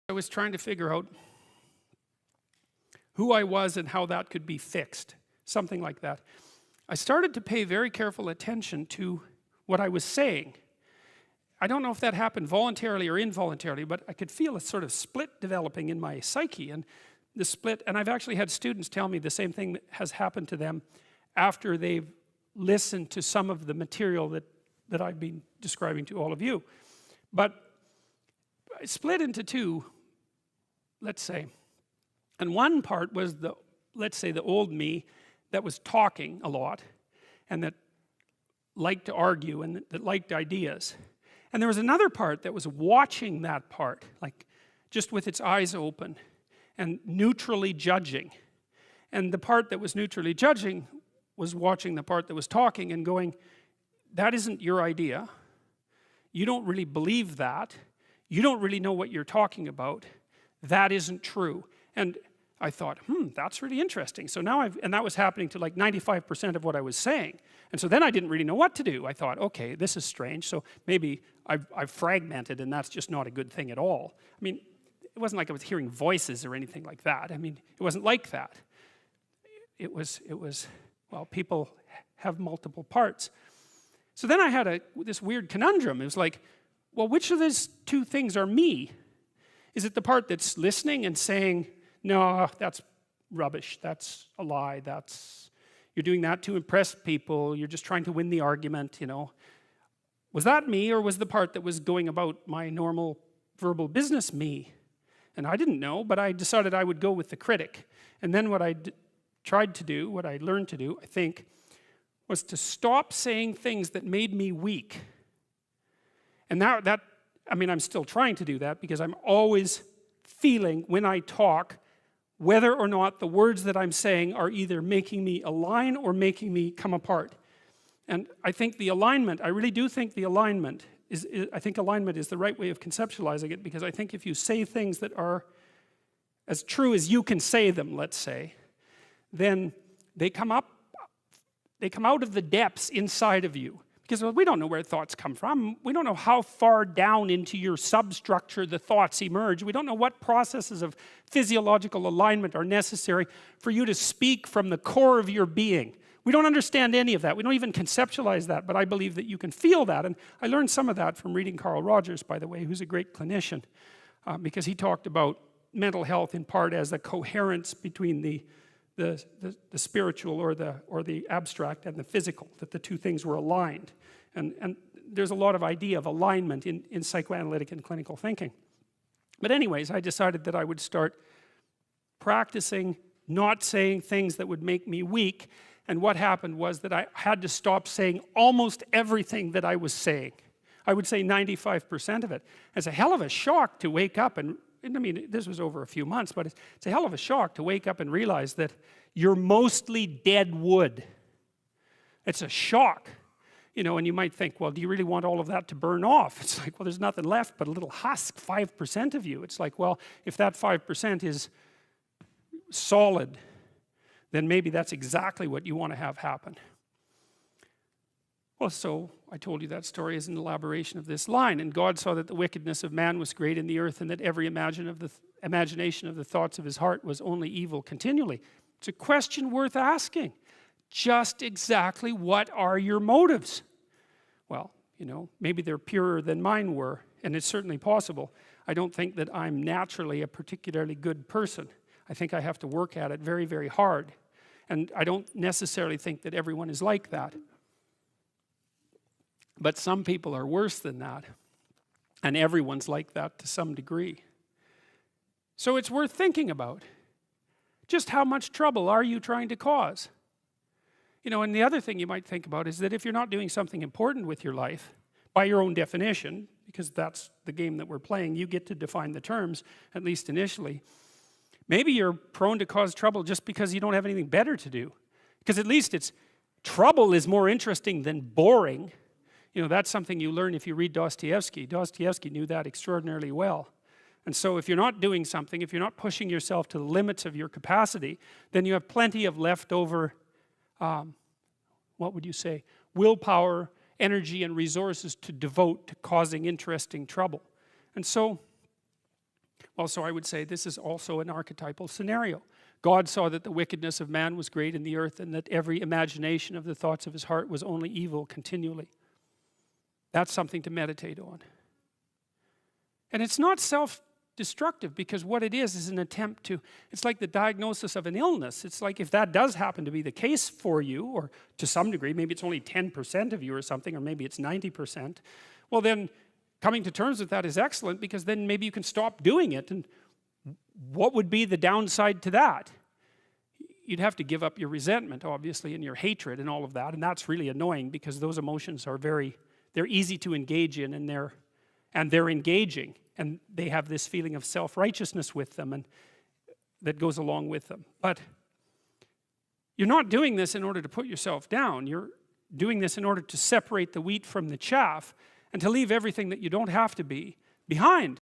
I was trying to figure out who I was and how that could be fixed, something like that. I started to pay very careful attention to what I was saying. I don't know if that happened voluntarily or involuntarily, but I could feel a sort of split developing in my psyche, and the split, and I've actually had students tell me the same thing that has happened to them after they've listened to some of the material that I've been describing to all of you. But I split into two, let's say. And one part was the, let's say, the old me that was talking a lot and that liked to argue and that liked ideas. And there was another part that was watching that part, like just with its eyes open and neutrally judging. And the part that was neutrally judging was watching the part that was talking and going, that isn't your idea. You don't really believe that. You don't really know what you're talking about. That isn't true. And I thought, that's really interesting. So now and that was happening to like 95% of what I was saying. And so then I didn't really know what to do. I thought, okay, this is strange. So maybe I've fragmented, and that's just not a good thing at all. I mean, it wasn't like I was hearing voices or anything like that. I mean, it wasn't like that. It was, well, people have multiple parts. So then I had this weird conundrum. It was like, well, which of these two things are me? Is it the part that's listening and saying, no, that's rubbish, that's a lie, you're doing that to impress people, you're just trying to win the argument, you know. Was that me, or was the part that was going about my normal verbal business me? And I didn't know, but I decided I would go with the critic. And then what I tried to do, what I learned to do, I think, was to stop saying things that made me weak. And that, I mean, I'm still trying to do that because I'm always feeling when I talk whether or not the words that I'm saying are either making me align or making me come apart. And I think the alignment, I really do think the alignment I think alignment is the right way of conceptualizing it, because I think if you say things that are as true as you can say them, let's say, then they come out of the depths inside of you. Because we don't know where thoughts come from. We don't know how far down into your substructure the thoughts emerge. We don't know what processes of physiological alignment are necessary for you to speak from the core of your being. We don't understand any of that. We don't even conceptualize that, but I believe that you can feel that. And I learned some of that from reading Carl Rogers, by the way, who's a great clinician, because he talked about mental health in part as the coherence between the spiritual or the abstract and the physical, that the two things were aligned. And there's a lot of idea of alignment in psychoanalytic and clinical thinking. But anyways, I decided that I would start practicing not saying things that would make me weak. And what happened was that I had to stop saying almost everything that I was saying. I would say 95% of it. It's a hell of a shock to wake up and I mean, this was over a few months, but it's a hell of a shock to wake up and realize that you're mostly dead wood. It's a shock. You know, and you might think, well, do you really want all of that to burn off? It's like, well, there's nothing left but a little husk, 5% of you. It's like, well, if that 5% is solid, then maybe that's exactly what you want to have happen. Well, so I told you that story as an elaboration of this line. And God saw that the wickedness of man was great in the earth, and that every imagination of the thoughts of his heart was only evil continually. It's a question worth asking. Just exactly what are your motives? Well, you know, maybe they're purer than mine were, and it's certainly possible. I don't think that I'm naturally a particularly good person. I think I have to work at it very, very hard. And I don't necessarily think that everyone is like that. But some people are worse than that. And everyone's like that to some degree. So it's worth thinking about. Just how much trouble are you trying to cause? You know, and the other thing you might think about is that if you're not doing something important with your life, by your own definition, because that's the game that we're playing, you get to define the terms, at least initially. Maybe you're prone to cause trouble just because you don't have anything better to do. Because at least trouble is more interesting than boring. You know, that's something you learn if you read Dostoevsky. Dostoevsky knew that extraordinarily well. And so if you're not doing something, if you're not pushing yourself to the limits of your capacity, then you have plenty of leftover, what would you say, willpower, energy, and resources to devote to causing interesting trouble. And so Well, so I would say this is also an archetypal scenario. God saw that the wickedness of man was great in the earth, and that every imagination of the thoughts of his heart was only evil continually. That's something to meditate on. And it's not self-destructive, because what it is an attempt to, it's like the diagnosis of an illness. It's like if that does happen to be the case for you, or to some degree, maybe it's only 10% of you or something, or maybe it's 90%, well then coming to terms with that is excellent, because then maybe you can stop doing it. And what would be the downside to that? You'd have to give up your resentment, obviously, and your hatred and all of that, and that's really annoying, because those emotions are they're easy to engage in, and they're engaging, and they have this feeling of self-righteousness with them, and that goes along with them. But you're not doing this in order to put yourself down. You're doing this in order to separate the wheat from the chaff, and to leave everything that you don't have to be behind.